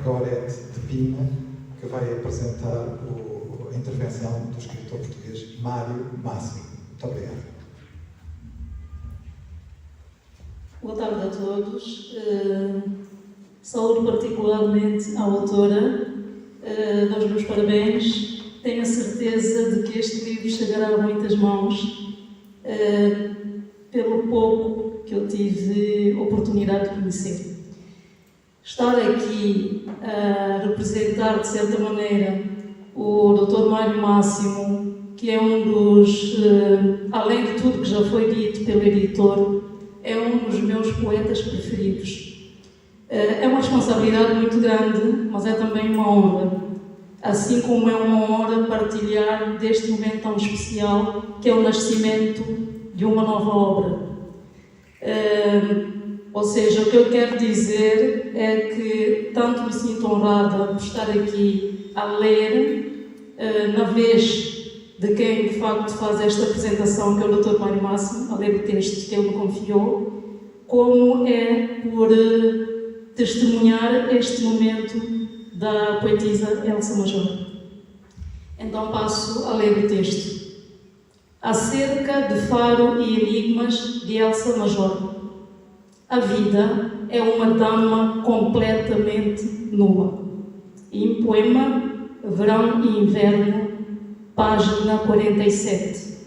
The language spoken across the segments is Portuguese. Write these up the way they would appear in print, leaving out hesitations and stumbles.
Gorete de Pina, que vai apresentar a intervenção do escritor português Mário Máximo. Muito obrigado. Boa tarde a todos. Saúdo particularmente a autora, dou os meus parabéns. Tenho a certeza de que este livro chegará a muitas mãos, pelo pouco que eu tive oportunidade de conhecer. Estar aqui a representar, de certa maneira, o Dr. Mário Máximo, que é um dos, além de tudo que já foi dito pelo editor, é um dos meus poetas preferidos. É uma responsabilidade muito grande, mas é também uma honra. Assim como é uma honra partilhar deste momento tão especial, que é o nascimento de uma nova obra. Ou seja, o que eu quero dizer é que tanto me sinto honrada por estar aqui a ler, na vez de quem de facto faz esta apresentação, que é o Dr. Mário Máximo, a ler o texto que ele me confiou, como é por testemunhar este momento da poetisa Elsa Major. Então passo a ler o texto. Acerca de Faro e Enigmas, de Elsa Major. A vida é uma dama completamente nua. Em poema, Verão e Inverno, página 47.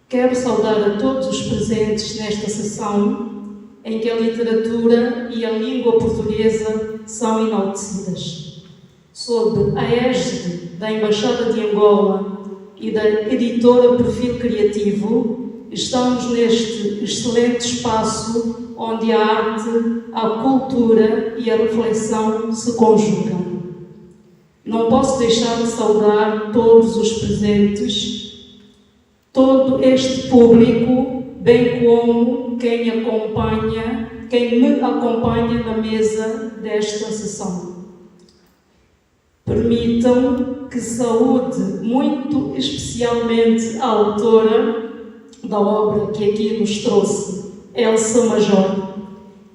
Quero saudar a todos os presentes nesta sessão em que a literatura e a língua portuguesa são enaltecidas. Sob a égide da Embaixada de Angola e da editora Perfil Criativo, estamos neste excelente espaço onde a arte, a cultura e a reflexão se conjugam. Não posso deixar de saudar todos os presentes, todo este público, bem como quem me acompanha na mesa desta sessão. Permitam que saúde muito especialmente a autora da obra que aqui nos trouxe, Elsa Major.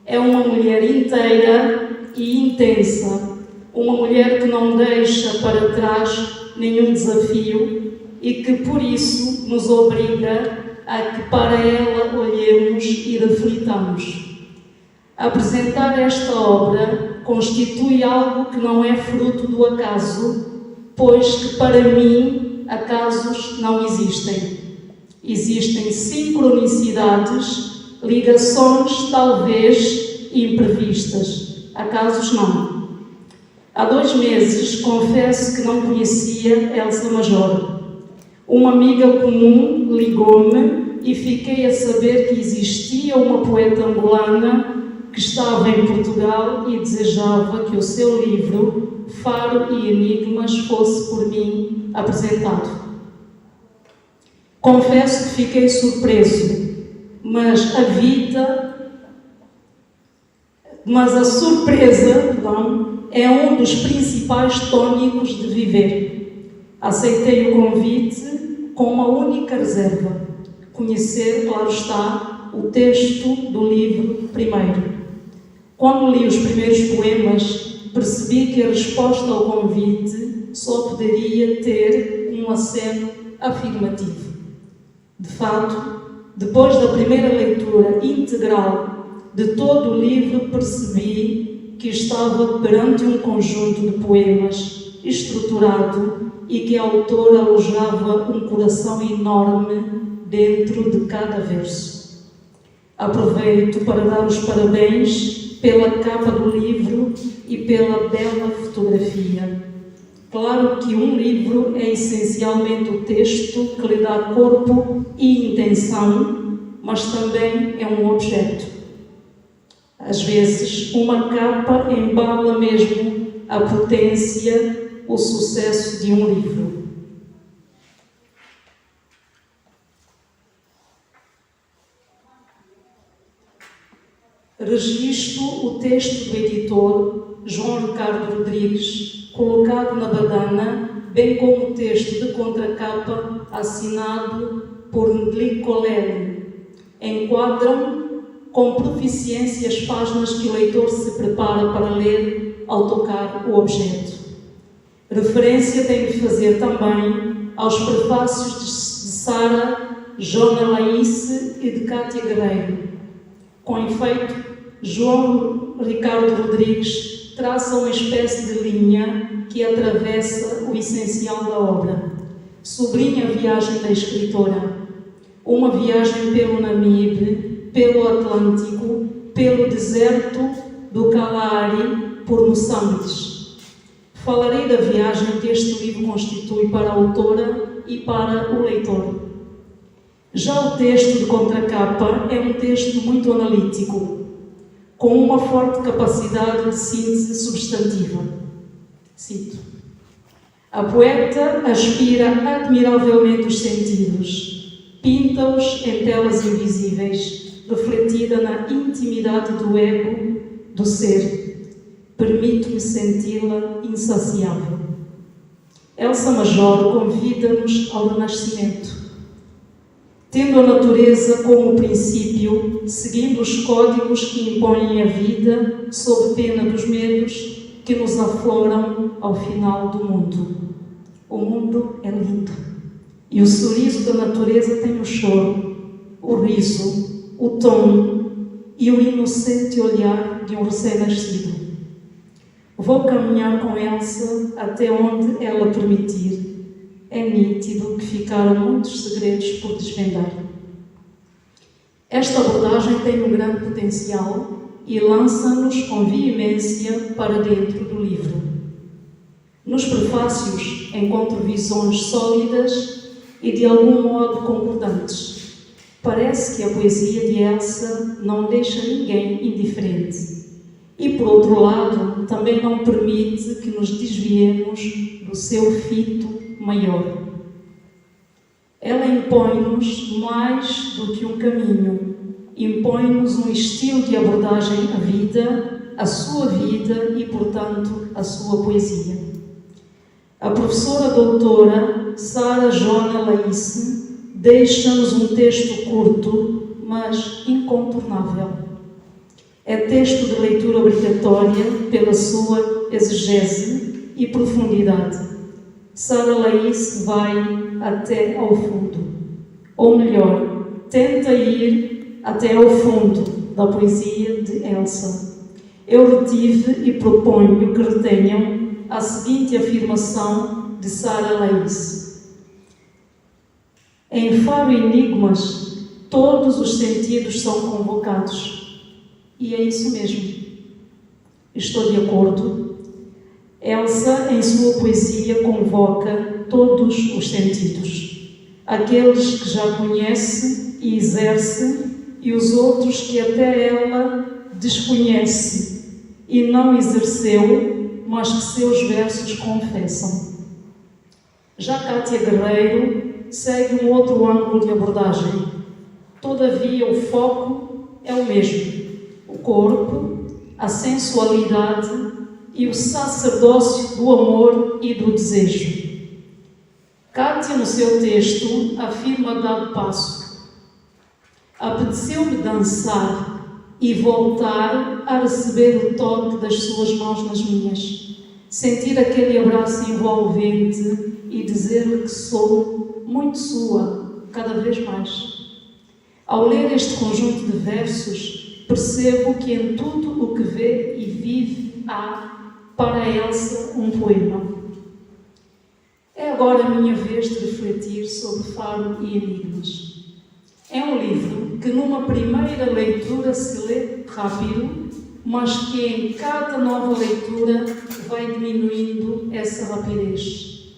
É uma mulher inteira e intensa, uma mulher que não deixa para trás nenhum desafio e que por isso nos obriga a que para ela olhemos e reflitamos. Apresentar esta obra constitui algo que não é fruto do acaso, pois que para mim acasos não existem. Existem sincronicidades, ligações talvez imprevistas, acasos não. Há 2 meses confesso que não conhecia Elsa Major. Uma amiga comum ligou-me e fiquei a saber que existia uma poeta angolana que estava em Portugal e desejava que o seu livro, Faro e Enigmas, fosse por mim apresentado. Confesso que fiquei surpreso, mas a surpresa, é um dos principais tônicos de viver. Aceitei o convite com uma única reserva: conhecer, claro está, o texto do livro primeiro. Quando li os primeiros poemas, percebi que a resposta ao convite só poderia ter um aceno afirmativo. De fato, depois da primeira leitura integral de todo o livro, percebi que estava perante um conjunto de poemas estruturado e que a autora alojava um coração enorme dentro de cada verso. Aproveito para dar os parabéns pela capa do livro e pela bela fotografia. Claro que um livro é essencialmente o texto que lhe dá corpo e intenção, mas também é um objeto. Às vezes, uma capa embala mesmo a potência, o sucesso de um livro. Registro o texto do editor João Ricardo Rodrigues, colocado na badana, bem como o texto de contracapa assinado por Nicolelli. Enquadram com proficiência as páginas que o leitor se prepara para ler ao tocar o objeto. Referência tem de fazer também aos prefácios de Sara Jona Laísse e de Cátia Guerreiro. Com efeito, João Ricardo Rodrigues traça uma espécie de linha que atravessa o essencial da obra. Sublinha a viagem da escritora, uma viagem pelo Namibe, pelo Atlântico, pelo deserto do Kalahari, por Moçambique. Falarei da viagem que este livro constitui para a autora e para o leitor. Já o texto de contracapa é um texto muito analítico, com uma forte capacidade de síntese substantiva. Cito: a poeta aspira admiravelmente os sentidos, pinta-os em telas invisíveis, refletida na intimidade do ego, do ser. Permito-me senti-la insaciável. Elsa Major convida-nos ao renascimento. Tendo a natureza como princípio, seguindo os códigos que impõem a vida, sob pena dos medos que nos afloram ao final do mundo. O mundo é lindo, e o sorriso da natureza tem o choro, o riso, o tom e o inocente olhar de um recém-nascido. Vou caminhar com Elsa até onde ela permitir. É nítido que ficaram muitos segredos por desvendar. Esta abordagem tem um grande potencial e lança-nos com veemência para dentro do livro. Nos prefácios encontro visões sólidas e de algum modo concordantes. Parece que a poesia de Elsa não deixa ninguém indiferente. E, por outro lado, também não permite que nos desviemos do seu fito maior. Ela impõe-nos mais do que um caminho, impõe-nos um estilo de abordagem à vida, à sua vida e, portanto, à sua poesia. A professora doutora Sara Jona Laísse deixa-nos um texto curto, mas incontornável. É texto de leitura obrigatória pela sua exegese e profundidade. Sara Laísse vai até ao fundo, ou melhor, tenta ir até ao fundo da poesia de Elsa. Eu retive e proponho que retenham a seguinte afirmação de Sara Laísse: em Faro Enigmas, todos os sentidos são convocados. E é isso mesmo. Estou de acordo. Elsa, em sua poesia, convoca todos os sentidos. Aqueles que já conhece e exerce, e os outros que até ela desconhece e não exerceu, mas que seus versos confessam. Já Cátia Guerreiro segue um outro ângulo de abordagem. Todavia, o foco é o mesmo. O corpo, a sensualidade e o sacerdócio do amor e do desejo. Cátia, no seu texto, afirma dado passo: apeteceu-me dançar e voltar a receber o toque das suas mãos nas minhas, sentir aquele abraço envolvente e dizer-lhe que sou muito sua, cada vez mais. Ao ler este conjunto de versos, percebo que em tudo o que vê e vive há, para Elsa, um poema. É agora a minha vez de refletir sobre Faro e Enigmas. É um livro que numa primeira leitura se lê rápido, mas que em cada nova leitura vai diminuindo essa rapidez,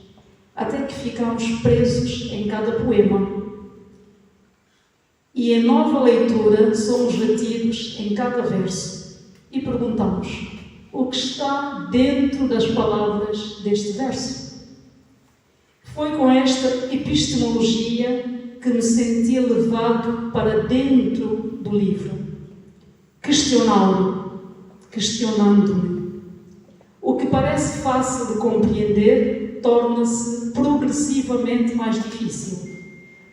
até que ficamos presos em cada poema. E em nova leitura somos retidos em cada verso e perguntamos: o que está dentro das palavras deste verso? Foi com esta epistemologia que me senti levado para dentro do livro, questionando-me. O que parece fácil de compreender torna-se progressivamente mais difícil.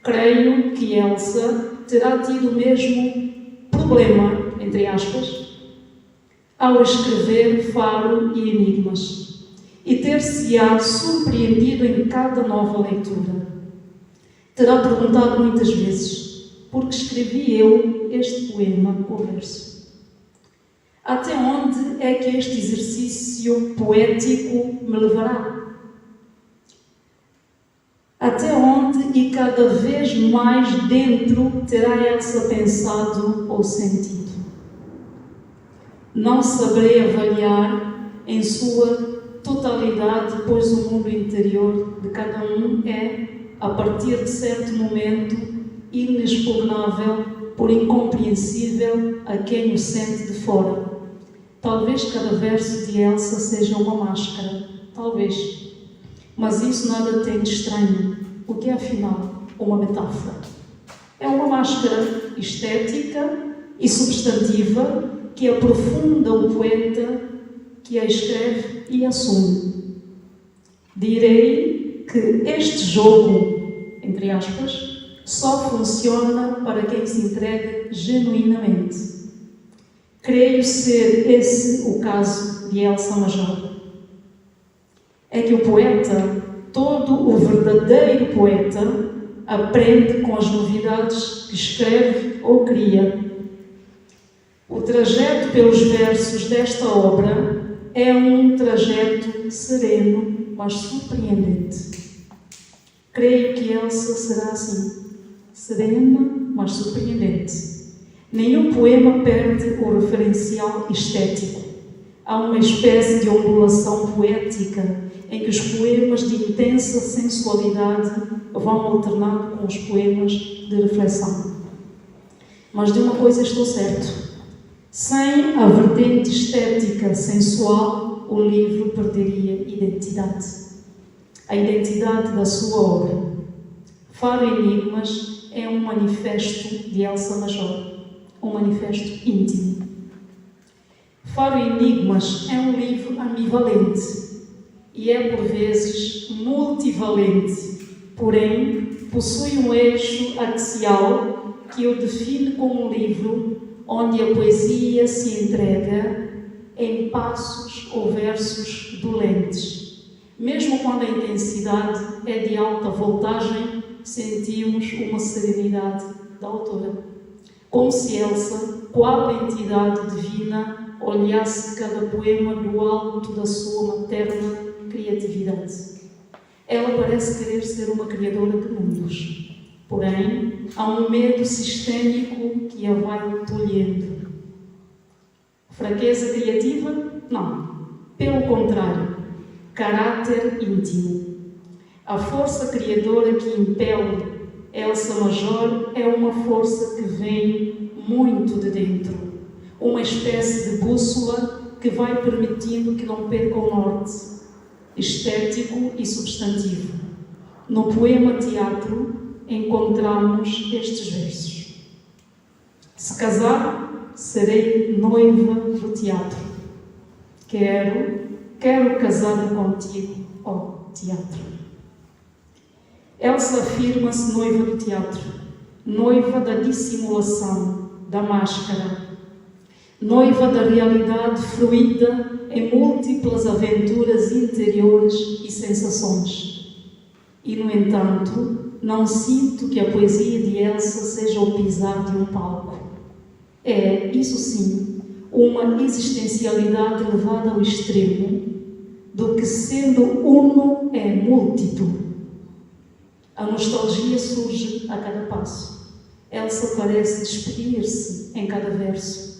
Creio que Elsa terá tido o mesmo problema, entre aspas. ao escrever Faro e Enigmas e ter-se-á surpreendido em cada nova leitura. Terá perguntado muitas vezes: por que escrevi eu este poema ou verso? Até onde é que este exercício poético me levará? Até onde e cada vez mais dentro terá Elsa pensado ou sentido? Não saberei avaliar em sua totalidade, pois o mundo interior de cada um é, a partir de certo momento, inexpugnável, por incompreensível a quem o sente de fora. Talvez cada verso de Elsa seja uma máscara, talvez. Mas isso nada tem de estranho, o que é afinal uma metáfora. É uma máscara estética e substantiva que aprofunda o poeta que a escreve e assume. Direi que este jogo, entre aspas, só funciona para quem se entrega genuinamente. Creio ser esse o caso de Elsa Major. É que o poeta, todo o verdadeiro poeta, aprende com as novidades que escreve ou cria. O trajeto pelos versos desta obra é um trajeto sereno, mas surpreendente. Creio que Elsa será assim, serena, mas surpreendente. Nenhum poema perde o referencial estético. Há uma espécie de ondulação poética em que os poemas de intensa sensualidade vão alternando com os poemas de reflexão. Mas de uma coisa estou certo: sem a vertente estética sensual, o livro perderia identidade. A identidade da sua obra. Faro e Enigmas é um manifesto de Elsa Major, um manifesto íntimo. Faro e Enigmas é um livro ambivalente e é, por vezes, multivalente, porém, possui um eixo axial que o define como um livro onde a poesia se entrega em passos ou versos dolentes. Mesmo quando a intensidade é de alta voltagem, sentimos uma serenidade da autora. Como se Elsa, qual entidade divina, olhasse cada poema do alto da sua materna criatividade. Ela parece querer ser uma criadora de mundos, porém, há um medo sistémico que a vai tolhendo. Fraqueza criativa? Não. Pelo contrário, caráter íntimo. A força criadora que impele Elsa Major é uma força que vem muito de dentro, uma espécie de bússola que vai permitindo que não perca o norte, estético e substantivo. No poema Teatro encontramos estes versos: se casar, serei noiva do teatro. Quero casar contigo, ó teatro. Elsa afirma-se noiva do teatro, noiva da dissimulação, da máscara, noiva da realidade fluida em múltiplas aventuras interiores e sensações. E, no entanto, não sinto que a poesia de Elsa seja o pisar de um palco. É, isso sim, uma existencialidade levada ao extremo do que, sendo uno, é múltiplo. A nostalgia surge a cada passo. Elsa parece despedir-se em cada verso.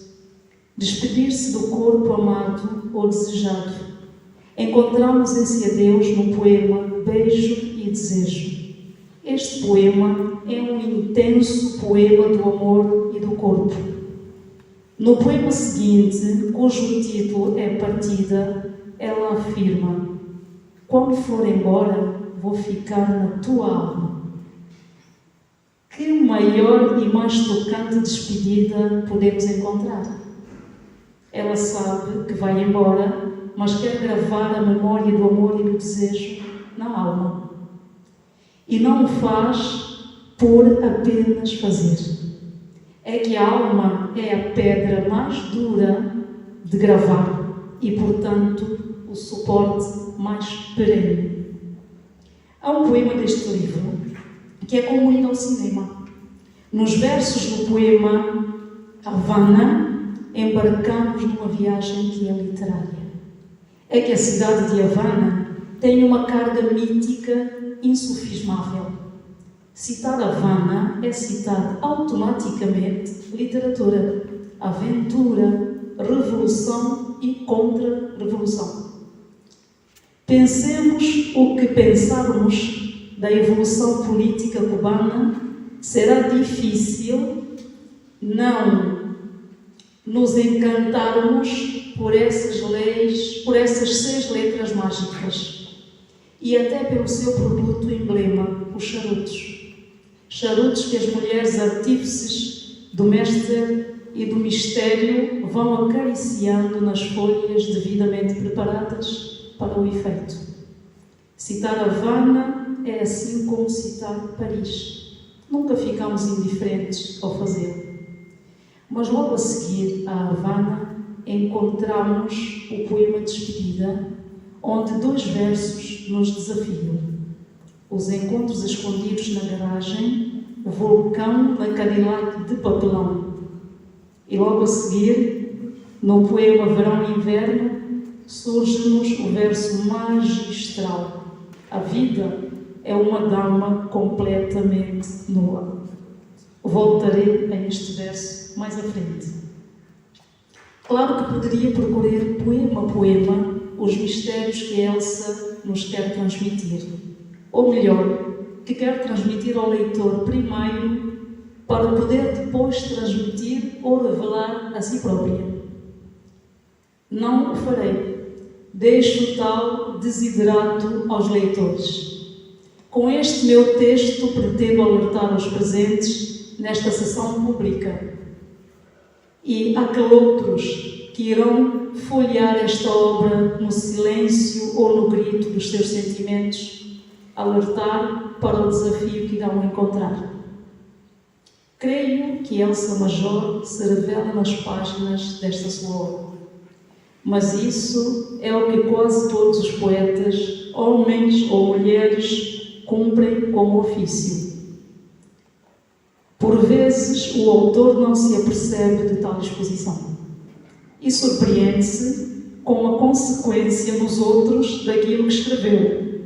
Despedir-se do corpo amado ou desejado. Encontramos esse adeus no poema Beijo e Desejo. Este poema é um intenso poema do amor e do corpo. No poema seguinte, cujo título é Partida, ela afirma: quando for embora, vou ficar na tua alma. Que maior e mais tocante despedida podemos encontrar? Ela sabe que vai embora, mas quer gravar a memória do amor e do desejo na alma. E não o faz por apenas fazer. É que a alma é a pedra mais dura de gravar e, portanto, o suporte mais perene. Há um poema deste livro que é como ir ao cinema. Nos versos do poema Havana, embarcamos numa viagem que é literária. É que a cidade de Havana tem uma carga mítica insofismável. Citar Havana é citar automaticamente literatura, aventura, revolução e contra-revolução. Pensemos o que pensarmos da evolução política cubana, será difícil não nos encantarmos por essas leis, por essas 6 letras mágicas e até pelo seu produto emblema, os charutos. Charutos que as mulheres artífices do mestre e do mistério vão acariciando nas folhas devidamente preparadas para o efeito. Citar Havana é assim como citar Paris. Nunca ficamos indiferentes ao fazê-lo. Mas logo a seguir a Havana encontramos o poema Despedida, onde 2 versos nos desafiam. Os encontros escondidos na garagem, o vulcão na Cadillac de papelão. E logo a seguir, no poema Verão e Inverno, surge-nos o verso magistral. A vida é uma dama completamente nua. Voltarei a este verso mais à frente. Claro que poderia percorrer poema a poema os mistérios que Elsa nos quer transmitir. Ou melhor, que quer transmitir ao leitor primeiro para poder depois transmitir ou revelar a si própria. Não o farei. Deixo tal desiderato aos leitores. Com este meu texto pretendo alertar os presentes nesta sessão pública e àqueles outros que irão folhear esta obra no silêncio ou no grito dos seus sentimentos, alertar para o desafio que irão encontrar. Creio que Elsa Major se revela nas páginas desta sua obra. Mas isso é o que quase todos os poetas, homens ou mulheres, cumprem como ofício. Por vezes, o autor não se apercebe de tal exposição e surpreende-se com a consequência nos outros daquilo que escreveu.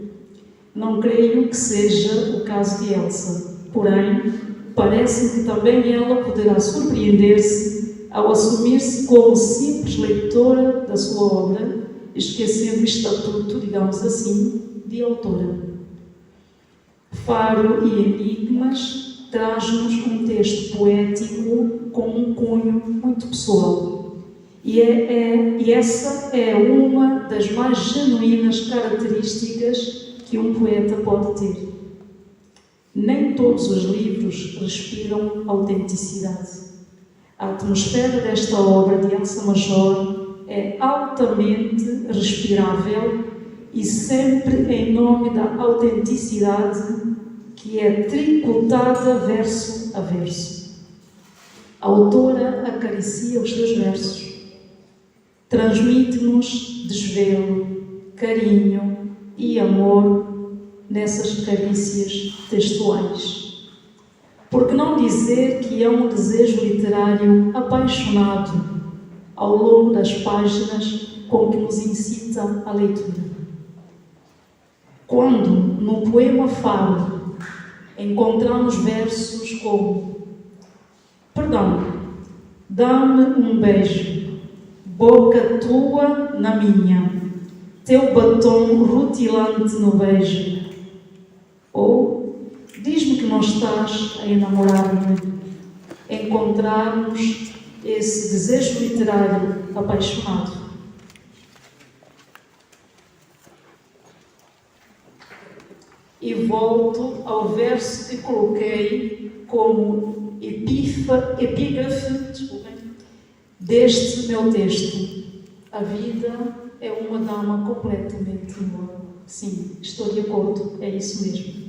Não creio que seja o caso de Elsa, porém, parece que também ela poderá surpreender-se ao assumir-se como simples leitora da sua obra, esquecendo o estatuto, digamos assim, de autora. Faro e Enigmas traz-nos um texto poético com um cunho muito pessoal. E essa é uma das mais genuínas características que um poeta pode ter. Nem todos os livros respiram autenticidade. A atmosfera desta obra de Elsa Major é altamente respirável e sempre em nome da autenticidade que é tricotada verso a verso. A autora acaricia os seus versos, transmite-nos desvelo, carinho e amor nessas carícias textuais. Por que não dizer que é um desejo literário apaixonado ao longo das páginas com que nos incita a leitura? Quando, no poema Faro, encontramos versos como: perdão, dá-me um beijo, boca tua na minha, teu batom rutilante no beijo. Ou, diz-me que não estás a enamorar-me. Encontrarmos esse desejo literário apaixonado. E volto ao verso que coloquei como epígrafe deste meu texto. A vida é uma dama completamente nua. Sim, estou de acordo, é isso mesmo.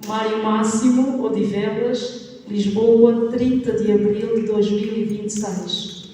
Mário Máximo Odivelas, Lisboa, 30 de abril de 2026.